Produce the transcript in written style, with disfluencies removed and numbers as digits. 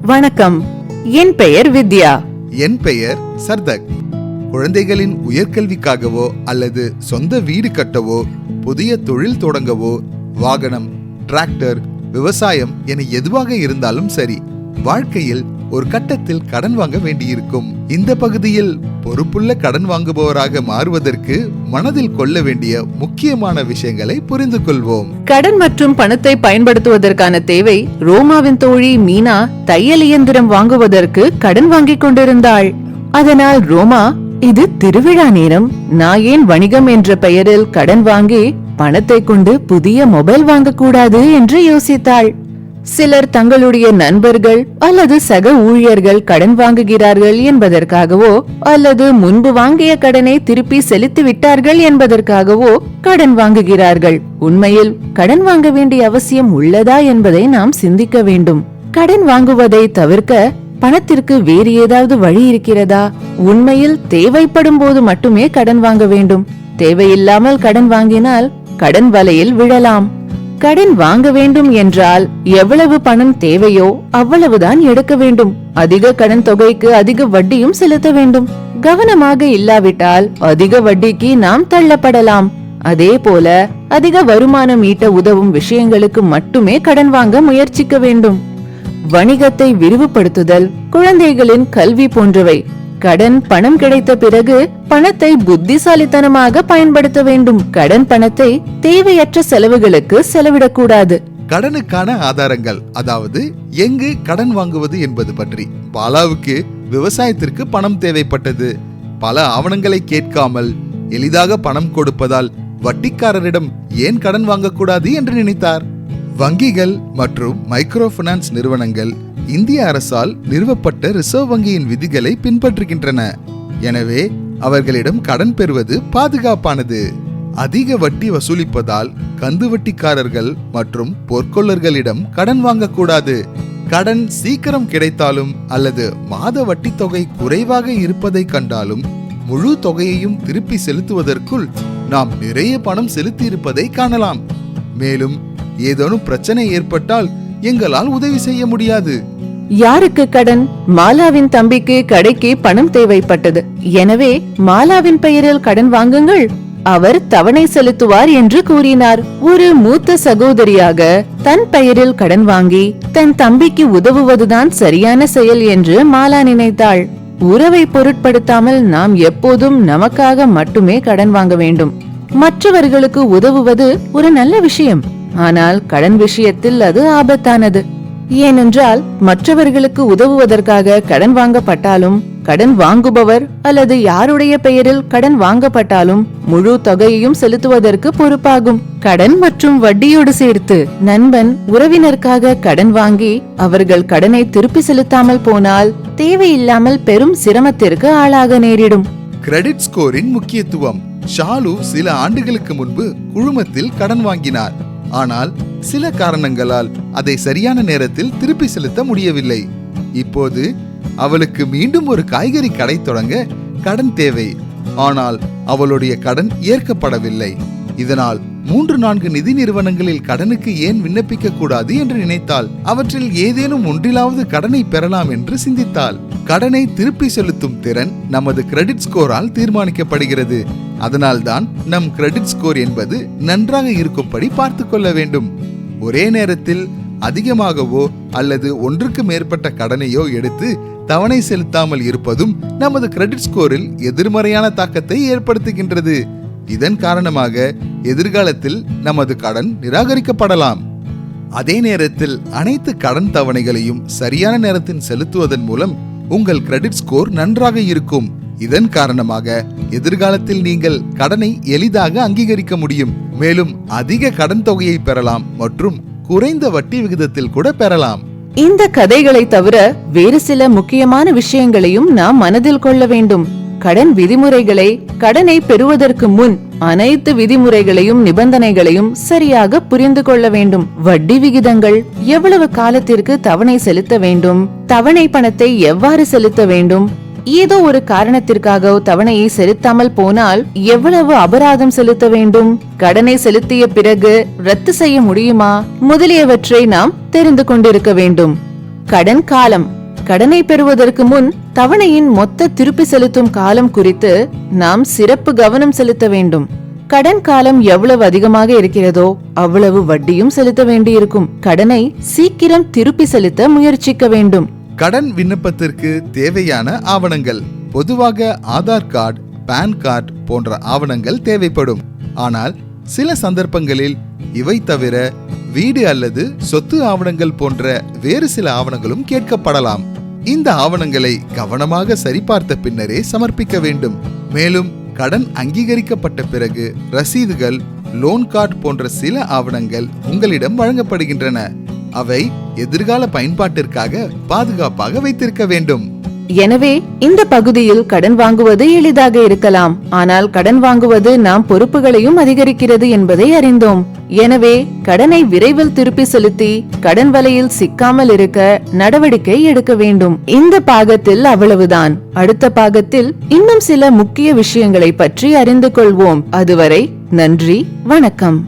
வணக்கம், என் பெயர் வித்யா. என் பெயர் சர்தக். குழந்தைகளின் உயர்கல்விக்காகவோ அல்லது சொந்த வீடு கட்டவோ, புதிய தொழில் தொடங்கவோ, வாகனம், டிராக்டர், விவசாயம் என எதுவாக இருந்தாலும் சரி, வாழ்க்கையில் ஒரு கட்டத்தில் கடன் வாங்க வேண்டியிருக்கும். இந்த பகுதியில் பொறுப்புள்ள கடன் வாங்குபவராக மாறுவதற்கு மனதில் கொள்ள வேண்டிய முக்கியமான விஷயங்களை புரிந்து கொள்வோம். கடன் மற்றும் பணத்தை பயன்படுத்துவதற்கான தேவை. ரோமாவின் தோழி மீனா தையல் இயந்திரம் வாங்குவதற்கு கடன் வாங்கிக் கொண்டிருந்தாள். அதனால் ரோமா, இது திருவிழா நேரம், நான் ஏன் வணிகம் என்ற பெயரில் கடன் வாங்கி பணத்தை கொண்டு புதிய மொபைல் வாங்கக்கூடாது என்று யோசித்தாள். சிலர் தங்களுடைய நண்பர்கள் அல்லது சக ஊழியர்கள் கடன் வாங்குகிறார்கள் என்பதற்காகவோ அல்லது முன்பு வாங்கிய கடனை திருப்பி செலுத்தி விட்டார்கள் என்பதற்காகவோ கடன் வாங்குகிறார்கள். உண்மையில் கடன் வாங்க வேண்டிய அவசியம் உள்ளதா என்பதை நாம் சிந்திக்க வேண்டும். கடன் வாங்குவதை தவிர்க்க பணத்திற்கு வேறு ஏதாவது வழி இருக்கிறதா? உண்மையில் தேவைப்படும் போது மட்டுமே கடன் வாங்க வேண்டும். தேவையில்லாமல் கடன் வாங்கினால் கடன் வலையில் விழலாம். கடன் வாங்க வேண்டும் என்றால் எவ்வளவு பணம் தேவையோ அவ்வளவுதான் எடுக்க வேண்டும். அதிக கடன் தொகைக்கு அதிக வட்டியும் செலுத்த வேண்டும். கவனமாக இல்லாவிட்டால் அதிக வட்டிக்கு நாம் தள்ளப்படலாம். அதே போல அதிக வருமானம் ஈட்ட உதவும் விஷயங்களுக்கு மட்டுமே கடன் வாங்க முயற்சிக்க வேண்டும். வணிகத்தை விரிவுபடுத்துதல், குழந்தைகளின் கல்வி போன்றவை. கடன் பணம் கிடைத்த பிறகு பணத்தை புத்திசாலித்தனமாக பயன்படுத்த வேண்டும். கடன் பணத்தை தேவையற்ற செலவுகளுக்கு செலவிடக்கூடாது. கடனுக்கான ஆதாரங்கள், அதாவது எங்கு கடன் வாங்குவது என்பது பற்றி. பாலாவுக்கு விவசாயத்திற்கு பணம் தேவைப்பட்டது. பல ஆவணங்களை கேட்காமல் எளிதாக பணம் கொடுப்பதால் வட்டிக்காரரிடம் ஏன் கடன் வாங்கக்கூடாது என்று நினைத்தார். வங்கிகள் மற்றும் மைக்ரோ பைனான்ஸ் நிறுவனங்கள் இந்திய அரசால் நிறுவப்பட்ட ரிசர்வ் வங்கியின் விதிகளை பின்பற்றுகின்றன. எனவே அவர்களிடம் கடன் பெறுவது பாதுகாப்பானது. அதிக வட்டி வசூலிப்பதால் கந்து வட்டிக்காரர்கள் மற்றும் பொற்கொள்ளர்களிடம் கடன் வாங்கக்கூடாது. கடன் சீக்கிரம் கிடைத்தாலும் அல்லது மாத வட்டி தொகை குறைவாக இருப்பதை கண்டாலும் முழு தொகையையும் திருப்பி செலுத்துவதற்குள் நாம் நிறைய பணம் செலுத்தி இருப்பதை காணலாம். மேலும் ஏதேனும் பிரச்சனை ஏற்பட்டால் எங்களால் உதவி செய்ய முடியாது. யாருக்கு கடன்? மாலாவின் தம்பிக்கு கடைக்கு பணம் தேவைப்பட்டது. எனவே மாலாவின் பெயரில் கடன் வாங்குங்கள், அவர் தவணை செலுத்துவார் என்று கூறினார். ஒரு மூத்த சகோதரியாக தன் பெயரில் கடன் வாங்கி தன் தம்பிக்கு உதவுவதுதான் சரியான செயல் என்று மாலா நினைத்தாள். உறவை பொருட்படுத்தாமல் நாம் எப்போதும் நமக்காக மட்டுமே கடன் வாங்க வேண்டும். மற்றவர்களுக்கு உதவுவது ஒரு நல்ல விஷயம், ஆனால் கடன் விஷயத்தில் அது ஆபத்தானது. ஏனென்றால் மற்றவர்களுக்கு உதவுவதற்காக கடன் வாங்கப்பட்டாலும், கடன் வாங்குபவர் அல்லது யாருடைய பெயரில் கடன் வாங்கப்பட்டாலும் முழு தொகையையும் செலுத்துவதற்கு பொறுப்பாகும். கடன் மற்றும் வட்டியோடு சேர்த்து நண்பன், உறவினருக்காக கடன் வாங்கி அவர்கள் கடனை திருப்பி செலுத்தாமல் போனால் தேவையில்லாமல் பெரும் சிரமத்திற்கு ஆளாக நேரிடும். கிரெடிட் ஸ்கோரின் முக்கியத்துவம். ஷாலு சில ஆண்டுகளுக்கு முன்பு குழுமத்தில் கடன் வாங்கினார். ஆனால் சில காரணங்களால் அதை சரியான நேரத்தில் திருப்பி செலுத்த முடியவில்லை. இப்போது அவளுக்கு மீண்டும் ஒரு காய்கறி கடை தொடங்க கடன் தேவை. ஆனால் அவளுடைய கடன் ஏற்கப்படவில்லை. இதனால் 3-4 நிதி நிறுவனங்களில் கடனுக்கு ஏன் விண்ணப்பிக்க கூடாது என்று நினைத்தாள். அவற்றில் ஏதேனும் ஒன்றிலாவது கடனை பெறலாம் என்று சிந்தித்தாள். கடனை திருப்பி செலுத்தும் திறன் நமது கிரெடிட் ஸ்கோரால் தீர்மானிக்கப்படுகிறது. அதனால்தான் நம் கிரெடிட் ஸ்கோர் என்பது நன்றாக இருக்கும்படி பார்த்து கொள்ள வேண்டும். ஒரே நேரத்தில் அதிகமாகவோ அல்லது ஒன்றுக்கு மேற்பட்ட கடனையோ எடுத்து தவணை செலுத்தாமல் இருப்பதும் நமது கிரெடிட் ஸ்கோரில் எதிர்மறையான தாக்கத்தை ஏற்படுத்துகின்றது. இதன் காரணமாக எதிர்காலத்தில் நமது கடன் நிராகரிக்கப்படலாம். அதே நேரத்தில் அனைத்து கடன் தவணைகளையும் சரியான நேரத்தில் செலுத்துவதன் மூலம் உங்கள் கிரெடிட் ஸ்கோர் நன்றாக இருக்கும். இதன் காரணமாக எதிர்காலத்தில் நீங்கள் கடனை எளிதாக அங்கீகரிக்க முடியும். மேலும் அதிக கடன் தொகையை பெறலாம் மற்றும் குறைந்த வட்டி விகிதத்தில் கூட பெறலாம். இந்த கதைகளை தவிர வேறு சில முக்கியமான விஷயங்களையும் நாம் மனதில் கொள்ள வேண்டும். கடன் விதிமுறைகளை, கடனை பெறுவதற்கு முன் அனைத்து விதிமுறைகளையும் நிபந்தனைகளையும் சரியாக புரிந்து கொள்ள வேண்டும். வட்டி விகிதங்கள், எவ்வளவு காலத்திற்கு தவணை செலுத்த வேண்டும், தவணை பணத்தை எவ்வாறு செலுத்த வேண்டும், ஏதோ ஒரு காரணத்திற்காக தவணையை செலுத்தாமல் போனால் எவ்வளவு அபராதம் செலுத்த வேண்டும், கடனை செலுத்திய பிறகு ரத்து செய்ய முடியுமா முதலியவற்றை நாம் தெரிந்து கொண்டிருக்க வேண்டும். கடன் காலம், கடனை பெறுவதற்கு முன் தவணையின் மொத்த திருப்பி செலுத்தும் காலம் குறித்து நாம் சிறப்பு கவனம் செலுத்த வேண்டும். கடன் காலம் எவ்வளவு அதிகமாக இருக்கிறதோ அவ்வளவு வட்டியும் செலுத்த வேண்டியிருக்கும். கடனை சீக்கிரம் திருப்பி செலுத்த முயற்சிக்க வேண்டும். கடன் விண்ணப்பத்திற்கு தேவையான ஆவணங்கள் பொதுவாக ஆதார் கார்டு, பான் கார்டு போன்ற ஆவணங்கள் தேவைப்படும். ஆனால் சில சந்தர்ப்பங்களில் இவை தவிர வீடு அல்லது சொத்து ஆவணங்கள் போன்ற வேறு சில ஆவணங்களும் கேட்கப்படலாம். இந்த ஆவணங்களை கவனமாக சரிபார்த்த பின்னரே சமர்ப்பிக்க வேண்டும். மேலும் கடன் அங்கீகரிக்கப்பட்ட பிறகு ரசீதுகள், லோன் கார்டு போன்ற சில ஆவணங்கள் உங்களிடம் வழங்கப்படுகின்றன. அவை எதிர்கால பயன்பாட்டிற்காக பாதுகாப்பாக வைத்திருக்க வேண்டும். எனவே இந்த பகுதியில் கடன் வாங்குவது எளிதாக இருக்கலாம், ஆனால் கடன் வாங்குவது நாம் பொறுப்புகளையும் அதிகரிக்கிறது என்பதை அறிந்தோம். எனவே கடனை விரைவில் திருப்பி செலுத்தி கடன் வலையில் சிக்காமல் இருக்க நடவடிக்கை எடுக்க வேண்டும். இந்த பாகத்தில் அவ்வளவுதான். அடுத்த பாகத்தில் இன்னும் சில முக்கிய விஷயங்களை பற்றி அறிந்து கொள்வோம். அதுவரை நன்றி, வணக்கம்.